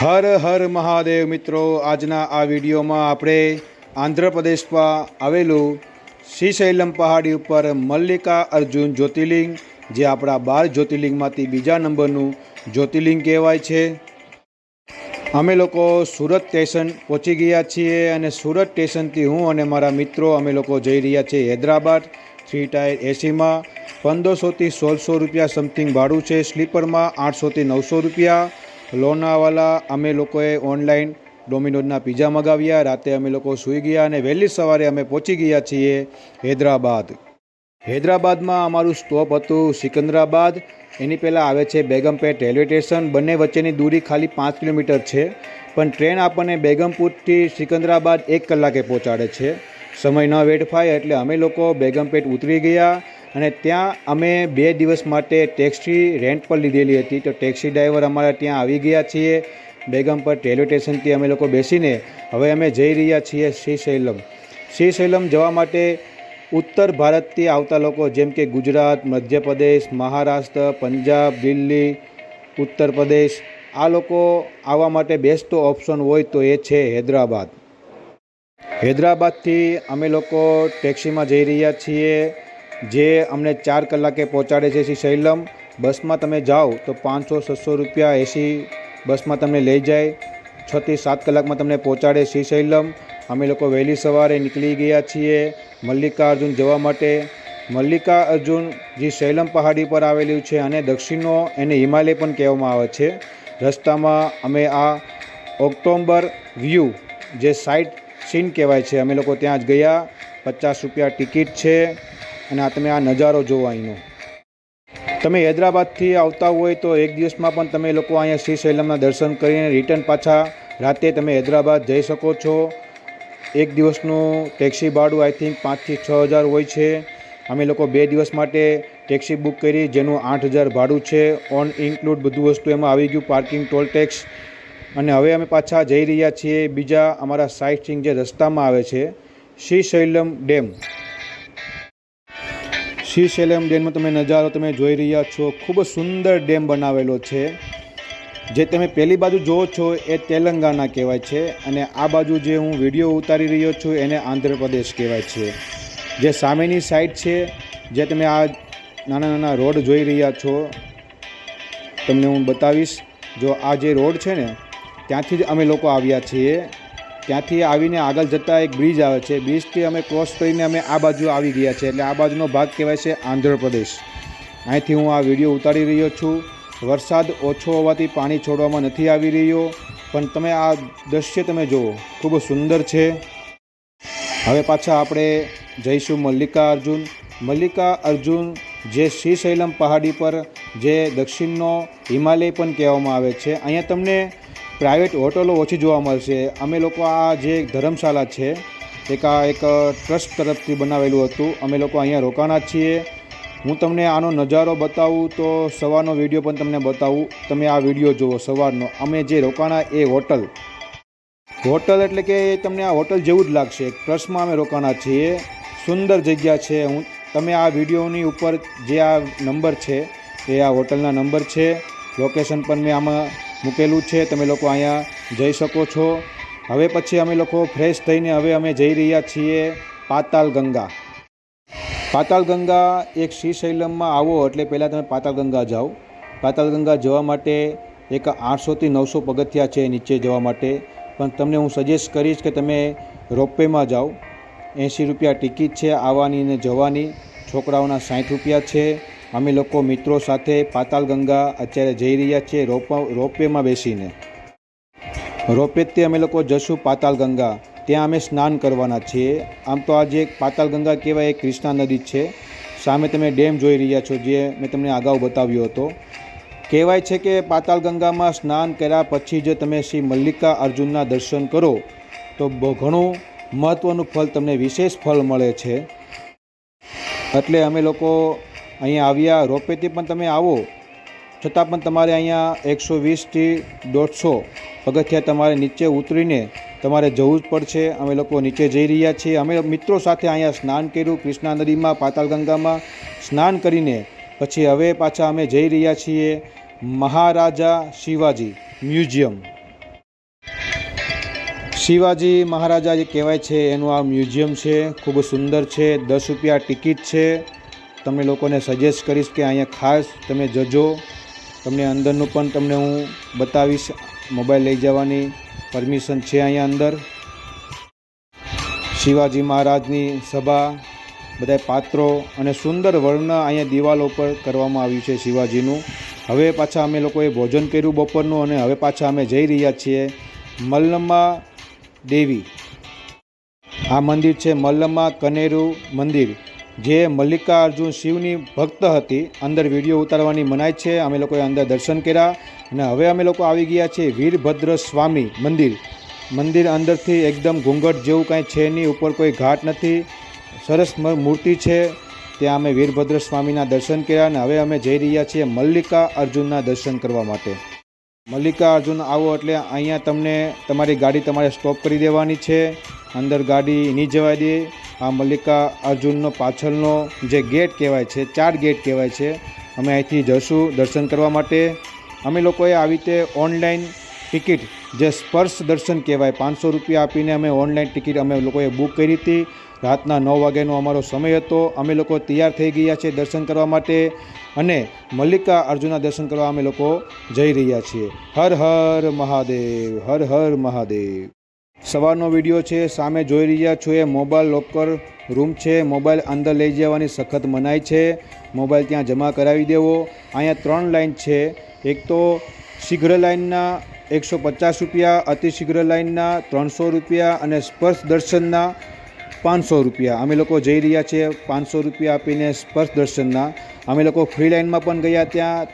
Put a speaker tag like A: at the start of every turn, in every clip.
A: હર હર મહાદેવ મિત્રો, આજના આ વિડીયોમાં આપણે આંધ્રપ્રદેશમાં આવેલું શ્રીશૈલમ પહાડી ઉપર મલ્લિકા અર્જુન જ્યોતિર્લિંગ, જે આપણા 12 જ્યોતિર્લિંગમાંથી બીજા નંબરનું જ્યોતિર્લિંગ કહેવાય છે. અમે લોકો સુરત સ્ટેશન પહોંચી ગયા છીએ અને સુરત સ્ટેશનથી હું અને મારા મિત્રો અમે લોકો જઈ રહ્યા છીએ હૈદરાબાદ 3 ટાયર એસીમાં. 1500થી 1600 રૂપિયા સમથિંગ ભાડું છે. સ્લીપરમાં 800થી 900 રૂપિયા. લોનાવાલા અમે લોકોએ ઓનલાઈન ડોમિનોઝના પિઝા મગાવ્યા. રાતે અમે લોકો સૂઈ ગયા અને વહેલી સવારે અમે પહોંચી ગયા છીએ હૈદરાબાદ. હૈદરાબાદમાં અમારું સ્ટોપ હતું સિકંદરાબાદ. એની પહેલાં આવે છે બેગમપેટ રેલવે સ્ટેશન. બંને વચ્ચેની દૂરી ખાલી 5 કિલોમીટર છે, પણ ટ્રેન આપણને બેગમપુરથી સિકંદરાબાદ 1 કલાકે પહોંચાડે છે. સમય ન વેડફાય એટલે અમે લોકો બેગમપેટ ઉતરી ગયા અને ત્યાં અમે 2 દિવસ માટે ટેક્સી રેન્ટ પર લીધેલી હતી. તો ટેક્સી ડ્રાઈવર અમારા ત્યાં આવી ગયા છીએ. બેગમપેટ રેલવે સ્ટેશનથી અમે લોકો બેસીને હવે અમે જઈ રહ્યા છીએ શ્રીશૈલમ. શ્રીશૈલમ જવા માટે ઉત્તર ભારતથી આવતા લોકો જેમ કે ગુજરાત, મધ્યપ્રદેશ, મહારાષ્ટ્ર, પંજાબ, દિલ્હી, ઉત્તર પ્રદેશ, આ લોકો આવવા માટે બેસ્ટ ઓપ્શન હોય તો એ છે હૈદરાબાદ. હૈદરાબાદથી અમે લોકો ટેક્સીમાં જઈ રહ્યા છીએ, જે અમને 4 કલાકે પહોંચાડે છે શ્રીશૈલમ. બસમાં તમે જાઓ તો 500-600 રૂપિયા એસી બસમાં તમને લઈ જાય. 6થી 7 કલાકમાં તમને પહોંચાડે શ્રીશૈલમ. અમે લોકો વહેલી સવારે નીકળી ગયા છીએ મલ્લિકા અર્જુન જવા માટે. મલ્લિકા અર્જુન જે શૈલમ પહાડી પર આવેલું છે અને દક્ષિણનો એને હિમાલય પણ કહેવામાં આવે છે. રસ્તામાં અમે આ ઓક્ટોબર વ્યૂ જે સાઇટ સીન કહેવાય છે, અમે લોકો ત્યાં જ ગયા. 50 રૂપિયા ટિકિટ છે અને આ તમે આ નજારો જોવો અહીંનો. તમે હૈદરાબાદથી આવતા હોય તો એક દિવસમાં પણ તમે લોકો અહીંયા શ્રીશૈલમના દર્શન કરીને રિટર્ન પાછા રાતે તમે હૈદરાબાદ જઈ શકો છો. એક દિવસનું ટેક્સી ભાડું આઈ થિંક 5,000 થી 6,000 હોય છે. અમે લોકો 2 દિવસ માટે ટેક્સી બુક કરી, જેનું 8,000 ભાડું છે. ઓન ઇન્ક્લુડ બધું વસ્તુ એમાં આવી ગયું, પાર્કિંગ, ટોલ ટેક્સ. અને હવે અમે પાછા જઈ રહ્યા છીએ બીજા અમારા સાઇટ સીઇંગ જે રસ્તામાં આવે છે શ્રીશૈલમ ડેમ. શ્રીશૈલમ ડેમનો તમે નજારો તમે જોઈ રહ્યા છો. ખૂબ જ સુંદર ડેમ બનાવેલો છે. જે તમે પહેલી બાજુ જુઓ છો એ તેલંગાણા કહેવાય છે અને આ બાજુ જે હું વિડીયો ઉતારી રહ્યો છું એને આંધ્રપ્રદેશ કહેવાય છે. જે સામેની સાઈડ છે, જે તમે આ નાના નાના રોડ જોઈ રહ્યા છો, તમને હું બતાવીશ. જો આ જે રોડ છે ને, ત્યાંથી જ અમે લોકો આવ્યા છીએ. ત્યાંથી આવીને આગળ જતાં એક બ્રિજ આવે છે. બ્રિજથી અમે ક્રોસ કરીને અમે આ બાજુ આવી ગયા છીએ. એટલે આ બાજુનો ભાગ કહેવાય છે આંધ્રપ્રદેશ. અહીંથી હું આ વિડીયો ઉતારી રહ્યો છું. વરસાદ ઓછો હોવાથી પાણી છોડવામાં નથી આવી રહ્યો, પણ તમે આ દૃશ્ય તમે જુઓ, ખૂબ સુંદર છે. હવે પાછા આપણે જઈશું મલ્લિકા અર્જુન. મલ્લિકા અર્જુન જે શ્રીશૈલમ પહાડી પર જે દક્ષિણનો હિમાલય પણ કહેવામાં આવે છે. અહીંયા તમને પ્રાઇવેટ હોટલો ઓછી જોવા મળશે. અમે લોકો આ જે ધર્મશાળા છે એક ટ્રસ્ટ તરફથી બનાવેલું હતું. અમે લોકો અહીંયા રોકાણા છીએ. હું તમને આનો નજારો બતાવું તો સવારનો વિડીયો પણ તમને બતાવું. તમે આ વિડીયો જુઓ સવારનો. અમે જે રોકાણા એ હોટલ એટલે કે તમને આ હોટલ જેવું જ લાગશે. ટ્રસ્ટમાં અમે રોકાણા છીએ. સુંદર જગ્યા છે. તમે આ વિડીયોની ઉપર જે આ નંબર છે એ આ હોટલના નંબર છે. લોકેશન પણ મેં આમાં મૂકેલું છે. તમે લોકો અહીંયા જઈ શકો છો. હવે પછી અમે લોકો ફ્રેશ થઈને હવે અમે જઈ રહ્યા છીએ પાતાલ ગંગા. પાતાલ ગંગા એક શ્રીશૈલમમાં આવો એટલે પહેલાં તમે પાતાલ ગંગા જાઓ. પાતાલ ગંગા જવા માટે એક 800થી 900 પગથિયા છે નીચે જવા માટે. પણ તમને હું સજેસ્ટ કરીશ કે તમે રોપવેમાં જાઓ. 80 રૂપિયા ટિકિટ છે આવવાની અને જવાની. છોકરાઓના 60 રૂપિયા છે. અમે લોકો મિત્રો સાથે પાતાલ ગંગા અત્યારે જઈ રહ્યા છીએ રોપવેમાં બેસીને. રોપવેથી અમે લોકો જશું પાતાલ ગંગા. ત્યાં અમે સ્નાન કરવાના છીએ. આમ તો આ જે પાતાલ ગંગા કહેવાય એ કૃષ્ણા નદી છે. સામે તમે ડેમ જોઈ રહ્યા છો, જે મેં તમને અગાઉ બતાવ્યો હતો. કહેવાય છે કે પાતાલ ગંગામાં સ્નાન કર્યા પછી જ તમે શ્રી મલ્લિકા અર્જુનના દર્શન કરો તો ઘણું મહત્ત્વનું ફળ, તમને વિશેષ ફળ મળે છે. એટલે અમે લોકો અહીંયા આવ્યા. રોપવેથી પણ તમે આવો છતાં પણ તમારે અહીંયા 120થી 150 પગથિયા તમારે નીચે ઉતરીને તમારે જવું જ પડશે. અમે લોકો નીચે જઈ રહ્યા છીએ. અમે મિત્રો સાથે અહીંયા સ્નાન કર્યું કૃષ્ણા નદીમાં, પાતાલ ગંગામાં સ્નાન કરીને પછી હવે પાછા અમે જઈ રહ્યા છીએ મહારાજા શિવાજી મ્યુઝિયમ. શિવાજી મહારાજા જે કહેવાય છે એનું આ મ્યુઝિયમ છે, ખૂબ સુંદર છે. 10 રૂપિયા ટિકિટ છે. તમને લોકોને સજેસ્ટ કરીશ કે અહીંયા ખાસ તમે જજો. તમને અંદરનું પણ તમને હું બતાવીશ. મોબાઈલ લઈ જવાની પરમિશન છે અહીંયા અંદર. શિવાજી મહારાજની સભા, બધા પાત્રો અને સુંદર વર્ણન અહીંયા દિવાલો પર કરવામાં આવ્યું છે શિવાજીનું. હવે પાછા અમે લોકોએ ભોજન કર્યું બપોરનું અને હવે પાછા અમે જઈ રહ્યા છીએ મલ્લમા દેવી. આ મંદિર છે મલ્લમા કનેરુ મંદિર, જે મલ્લિકાર્જુન શિવની ભક્ત હતી. અંદર વિડીયો ઉતારવાની મનાઈ છે. અમે લોકોએ અંદર દર્શન કર્યા અને હવે અમે લોકો આવી ગયા છીએ વીરભદ્ર સ્વામી મંદિર. મંદિર અંદરથી એકદમ ઘૂંઘટ જેવું કાંઈ છે નહીં, ઉપર કોઈ ઘાટ નથી, સરસ મૂર્તિ છે. ત્યાં અમે વીરભદ્ર સ્વામીના દર્શન કર્યા અને હવે અમે જઈ રહ્યા છીએ મલ્લિકા અર્જુનના દર્શન કરવા માટે. મલ્લિકા અર્જુન આવો એટલે અહીંયા તમને તમારી ગાડી તમારે સ્ટોપ કરી દેવાની છે. અંદર ગાડી નહીં જવા દે. આ મલ્લિકા અર્જુનનો પાછળનો જે ગેટ કહેવાય છે, 4 ગેટ કહેવાય છે. અમે અહીંથી જઈશું દર્શન કરવા માટે. અમે લોકોએ આવી રીતે ઓનલાઈન ટિકિટ, જે સ્પર્શ દર્શન કહેવાય, 500 રૂપિયા આપીને અમે ઓનલાઈન ટિકિટ અમે લોકોએ બુક કરી હતી. રાતના 9 વાગ્યાનો અમારો સમય હતો. અમે લોકો તૈયાર થઈ ગયા છે દર્શન કરવા માટે અને મલ્લિકા અર્જુનના દર્શન કરવા અમે લોકો જઈ રહ્યા છીએ. હર હર મહાદેવ, હર હર મહાદેવ. સવારનો વિડીયો છે, સામે જોઈ રહ્યા છો એ મોબાઈલ લોકર રૂમ છે. મોબાઈલ અંદર લઈ જવાની સખત મનાઈ છે. મોબાઈલ ત્યાં જમા કરાવી દેવો. અહીંયા 3 લાઈન છે. એક તો શીઘ્ર લાઈનના 150 રૂપિયા, અતિશીઘ્ર લાઈનના 300 રૂપિયા અને સ્પર્શ દર્શનના 500 રૂપિયા. અમે લોકો જઈ રહ્યા છીએ 500 રૂપિયા આપીને સ્પર્શ દર્શનના. અમે લોકો ફ્રી લાઈનમાં પણ ગયા,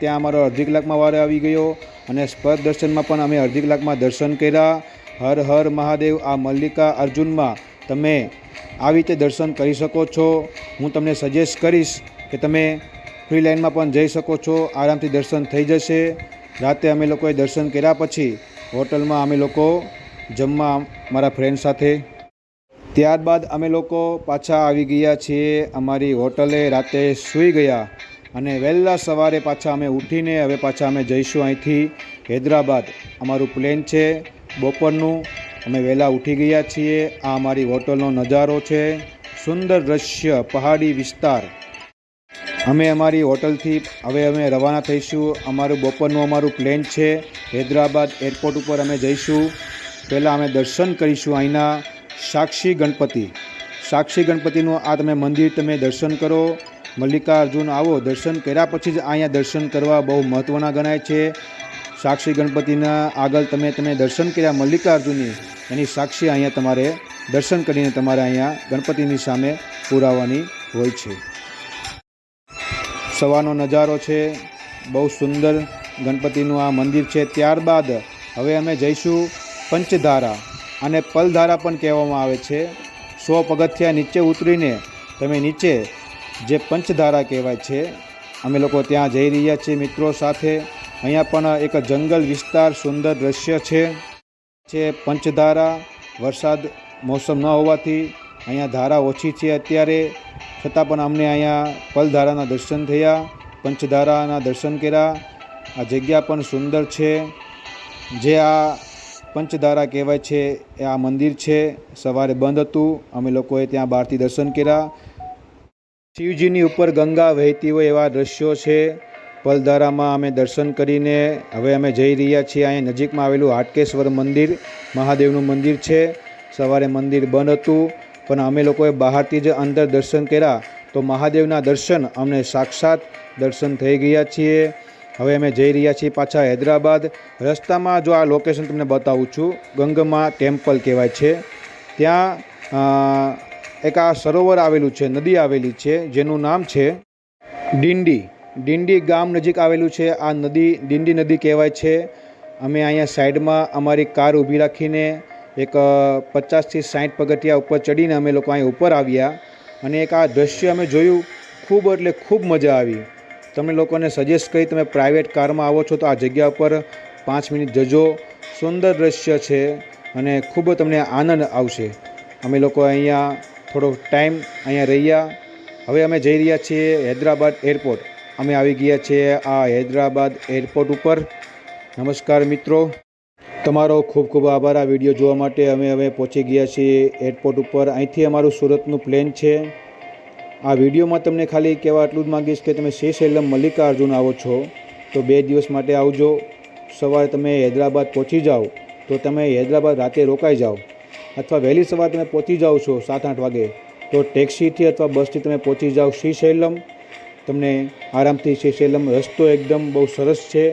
A: ત્યાં અમારો અડધી કલાકમાં વારો આવી ગયો અને સ્પર્શ દર્શનમાં પણ અમે અડધી કલાકમાં દર્શન કર્યા. હર હર મહાદેવ. આ મલ્લિકા અર્જુનમાં તમે આવી રીતે દર્શન કરી શકો છો. હું તમને સજેસ્ટ કરીશ કે તમે ફ્રી લાઈનમાં પણ જઈ શકો છો, આરામથી દર્શન થઈ જશે. રાતે અમે લોકોએ દર્શન કર્યા પછી હોટલમાં અમે લોકો જમવા મારા ફ્રેન્ડ સાથે. ત્યારબાદ અમે લોકો પાછા આવી ગયા છીએ અમારી હોટલે. રાતે સૂઈ ગયા અને વહેલા સવારે પાછા અમે ઉઠીને હવે પાછા અમે જઈશું અહીંથી હૈદરાબાદ. અમારું પ્લેન છે બપોરનું. અમે વહેલા ઉઠી ગયા છીએ. આ અમારી હોટલનો નજારો છે, સુંદર દૃશ્ય, પહાડી વિસ્તાર. અમે અમારી હોટલથી હવે અમે રવાના થઈશું. અમારું બપોરનું અમારું પ્લેન છે. હૈદરાબાદ એરપોર્ટ ઉપર અમે જઈશું. પહેલાં અમે દર્શન કરીશું અહીંના સાક્ષી ગણપતિ. સાક્ષી ગણપતિનું આ તમે મંદિર તમે દર્શન કરો. મલ્લિકા અર્જુન આવો, દર્શન કર્યા પછી જ અહીંયા દર્શન કરવા બહુ મહત્ત્વના ગણાય છે. સાક્ષી ગણપતિના આગળ તમે દર્શન કર્યા મલ્લિકા અર્જુનની, એની સાક્ષી અહીંયા તમારે દર્શન કરીને તમારે અહીંયા ગણપતિની સામે પુરાવાની હોય છે. સવારનો નજારો છે, બહુ સુંદર ગણપતિનું આ મંદિર છે. ત્યારબાદ હવે અમે જઈશું પંચધારા, અને પલધારા પણ કહેવામાં આવે છે. 100 પગથિયા નીચે ઉતરીને તમે નીચે જે પંચધારા કહેવાય છે, અમે લોકો ત્યાં જઈ રહ્યા છીએ મિત્રો સાથે. અહીંયા પણ એક જંગલ વિસ્તાર, સુંદર દૃશ્ય છે પંચધારા. વરસાદ મોસમ ન હોવાથી અહીંયા ધારા ઓછી છે અત્યારે, છતાં પણ અમને અહીંયા પલધારાના દર્શન થયા, પંચધારાના દર્શન કર્યા. આ જગ્યા પણ સુંદર છે. જે આ પંચધારા કહેવાય છે એ આ મંદિર છે. સવારે બંધ હતું, અમે લોકોએ ત્યાં બહારથી દર્શન કર્યા. શિવજીની ઉપર ગંગા વહેતી હોય એવા દૃશ્યો છે. પલધારામાં અમે દર્શન કરીને હવે અમે જઈ રહ્યા છીએ અહીંયા નજીકમાં આવેલું હાટકેશ્વર મંદિર, મહાદેવનું મંદિર છે. સવારે મંદિર બંધ હતું પણ અમે લોકોએ બહારથી જ અંદર દર્શન કર્યા તો મહાદેવના દર્શન અમને સાક્ષાત દર્શન થઈ ગયા છીએ. હવે અમે જઈ રહ્યા છીએ પાછા હૈદરાબાદ. રસ્તામાં જો આ લોકેશન તમને બતાવું છું, ગંગમ્મા ટેમ્પલ કહેવાય છે. ત્યાં એક આ સરોવર આવેલું છે, નદી આવેલી છે, જેનું નામ છે ડિંડી. ડિંડી ગામ નજીક આવેલું છે આ નદી, ડિંડી નદી કહેવાય છે. અમે અહીંયા સાઈડમાં અમારી કાર ઊભી રાખીને એક 50થી 60 પગથિયા ઉપર ચડીને અમે લોકો અહીં ઉપર આવ્યા અને એક આ દૃશ્ય અમે જોયું. ખૂબ એટલે ખૂબ મજા આવી. તમે લોકોને સજેસ્ટ કરી, તમે પ્રાઇવેટ કારમાં આવો છો તો આ જગ્યા ઉપર 5 મિનિટ જજો. સુંદર દૃશ્ય છે અને ખૂબ તમને આનંદ આવશે. અમે લોકો અહીંયા થોડો ટાઈમ અહીંયા રહ્યા. હવે અમે જઈ રહ્યા છીએ હૈદરાબાદ એરપોર્ટ. અમે આવી ગયા છીએ આ હૈદરાબાદ એરપોર્ટ ઉપર. નમસ્કાર મિત્રો. તમારો ખૂબ ખૂબ આભાર આ વિડીયો જોવા માટે. અમે હવે પહોંચી ગયા છીએ એરપોર્ટ ઉપર. અહીંથી અમારું સુરતનું પ્લેન છે. આ વિડીયોમાં તમને ખાલી કહેવા એટલું જ માગીશ કે તમે શ્રીશૈલમ મલ્લિકાર્જુન આવો છો તો 2 દિવસ માટે આવજો. સવારે તમે હૈદરાબાદ પહોંચી જાઓ તો તમે હૈદરાબાદ રાતે રોકાઈ જાઓ, અથવા વહેલી સવારે તમે પહોંચી જાઓ છો 7-8 વાગે તો ટેક્સીથી અથવા બસથી તમે પહોંચી જાઓ શ્રીશૈલમ. તમને આરામથી શ્રીશૈલમ રસ્તો એકદમ બહુ સરસ છે,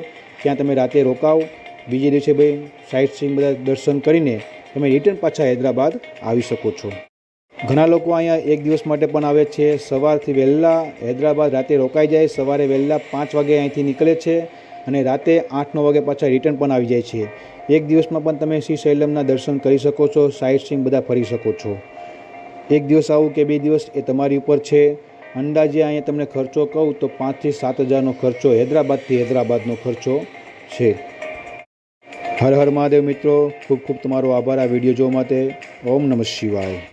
A: ત્યાં તમે રાતે રોકાઓ. બીજે દિવસે ભાઈ સાઇટ સીઈંગ બધા દર્શન કરીને તમે રિટર્ન પાછા હૈદરાબાદ આવી શકો છો. ઘણા લોકો અહીંયા 1 દિવસ માટે પણ આવે છે. સવારથી વહેલા હૈદરાબાદ રાતે રોકાઈ જાય, સવારે વહેલા 5 વાગે અહીંથી નીકળે છે અને રાતે 8-9 વાગે પાછા રિટર્ન પણ આવી જાય છે. 1 દિવસમાં પણ તમે શ્રીશૈલમના દર્શન કરી શકો છો, સાઇટ સીઈંગ બધા ફરી શકો છો. 1 દિવસ આવું કે 2 દિવસ એ તમારી ઉપર છે. અંદાજે અહીંયા તમને ખર્ચો કહું તો 5,000 થી 7,000નો ખર્ચો હૈદરાબાદનો ખર્ચો છે. હર હર મહાદેવ મિત્રો, ખૂબ ખૂબ તમારો આભાર આ વિડીયો જોવા માટે. ઓમ નમઃ શિવાય.